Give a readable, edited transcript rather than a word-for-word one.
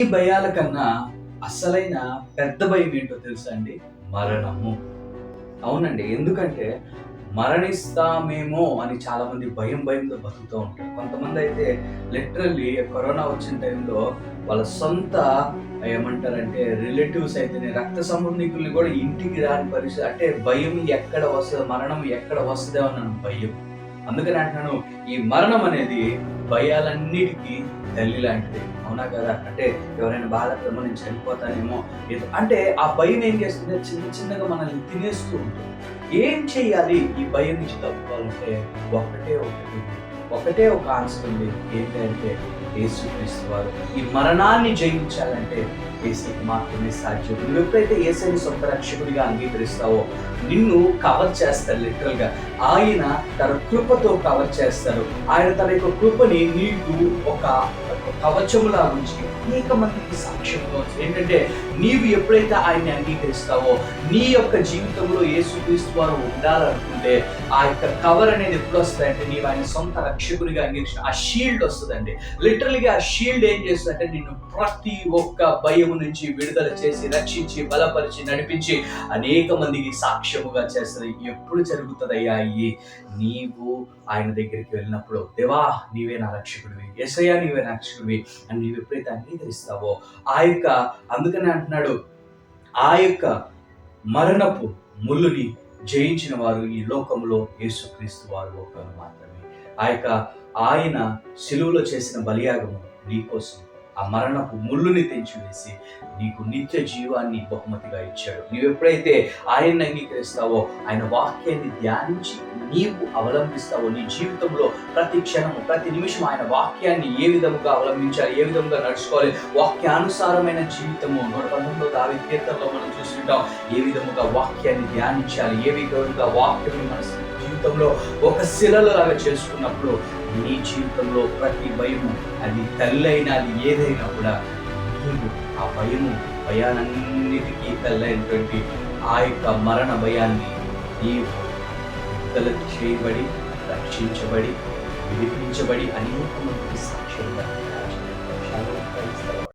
ఈ భయాల కన్నా అసలైన పెద్ద భయం ఏంటో తెలుసా అండి? మరణము. అవునండి. ఎందుకంటే మరణిస్తామేమో అని చాలామంది భయంతో బతుకుతూ ఉంటారు. కొంతమందయితే లిటరల్లీ కరోనా వచ్చిన టైంలో వాళ్ళ సొంత ఏమంటారంటే రిలేటివ్స్ అయితేనే రక్త సంబంధికుల్ని కూడా ఇంటికి రాని పరిస్థితి. అంటే భయం ఎక్కడ వస్తదో, మరణం ఎక్కడ వస్తదేమోనన్న భయం. అందుకని అంటున్నాను, ఈ మరణం అనేది భయాలన్నిటికీ తల్లి లాంటిది. అవునా కదా? అంటే ఎవరైనా బాధపడమో నేను చనిపోతానేమో అంటే ఆ భయం ఏం చేస్తుంది, చిన్నగా మనల్ని తినేస్తూ ఉంటుంది. ఏం చేయాలి ఈ భయం నుంచి తప్పుకోవాలంటే ఒకటే ఒక ఆన్సర్ ఉంది. ఏంటంటే యేసుక్రీస్తు వారు. ఈ మరణాన్ని జయించాలంటే యేసుకి మాత్రమే సాధ్యం. నువ్వు ఎప్పుడైతే యేసుని సొంత రక్షకుడిగా అంగీకరిస్తావో నిన్ను కవర్ చేస్తారు. లిటరల్ గా ఆయన తన కృపతో కవర్ చేస్తారు. ఆయన తన యొక్క కృపని నీకు ఒక కవచములా ఉంచి అనేక మందికి సాక్ష్యంగా ఏంటంటే నీవు ఎప్పుడైతే ఆయన్ని అంగీకరిస్తావో నీ యొక్క జీవితంలో యేసుక్రీస్తు వారు ఉండాలనుకుంటే ఆ యొక్క కవర్ అనేది ఎప్పుడు వస్తుందంటే నీవు ఆయన సొంత రక్షకుడిగా అంగీకరించిన ఆ షీల్డ్ వస్తుందండి. లిటరల్గా ఆ షీల్డ్ ఏం చేస్తుందంటే నిన్ను ప్రతి ఒక్క భయం నుంచి విడుదల చేసి రక్షించి బలపరిచి నడిపించి అనేక మందికి సాక్ష్యముగా చేస్తుంది. ఎప్పుడు జరుగుతుందయ్యా నీవు ఆయన దగ్గరికి వెళ్ళినప్పుడు, దేవా నీవే నా రక్షకుడివి, యేసయ్యా నీవే నా రక్షకుడివి అని నీవు ఎప్పుడైతే అంగీకరిస్తావో అందుకనే అంటున్నాడు, ఆ యొక్క మరణపు ముళ్ళుని జయించిన వారు ఈ లోకంలో యేసుక్రీస్తు వారు ఒకరు మాత్రమే. ఆయన సిలువలో చేసిన బలియాగము నీకోసం ఆ మరణపు ముళ్ళుని తెంచివేసి నీకు నిత్య జీవాన్ని బహుమతిగా ఇచ్చాడు. నీవు ఎప్పుడైతే ఆయన్ని అంగీకరిస్తావో, ఆయన వాక్యాన్ని ధ్యానించి నీవు అవలంబిస్తావో, నీ జీవితంలో ప్రతి క్షణము ప్రతి నిమిషం ఆయన వాక్యాన్ని ఏ విధముగా అవలంబించాలి, ఏ విధంగా నడుచుకోవాలి, వాక్యానుసారమైన జీవితము 119 దావీదు కీర్తనలో మనం చూస్తుంటాం. ఏ విధముగా వాక్యాన్ని ధ్యానించాలి, ఏ విధంగా వాక్యాన్ని మన జీవితంలో ఒక శిలలాగా చేసుకున్నప్పుడు నీ జీవితంలో ప్రతి భయము, అది తల్లి అయినా అది ఏదైనా కూడా నీవు ఆ భయాలన్నిటికీ తల్లైనటువంటి ఆ యొక్క మరణ భయాన్ని నీవు విడుదల చేయబడి రక్షించబడి విడిపించబడి అనేక మందికి సాక్ష్యంగా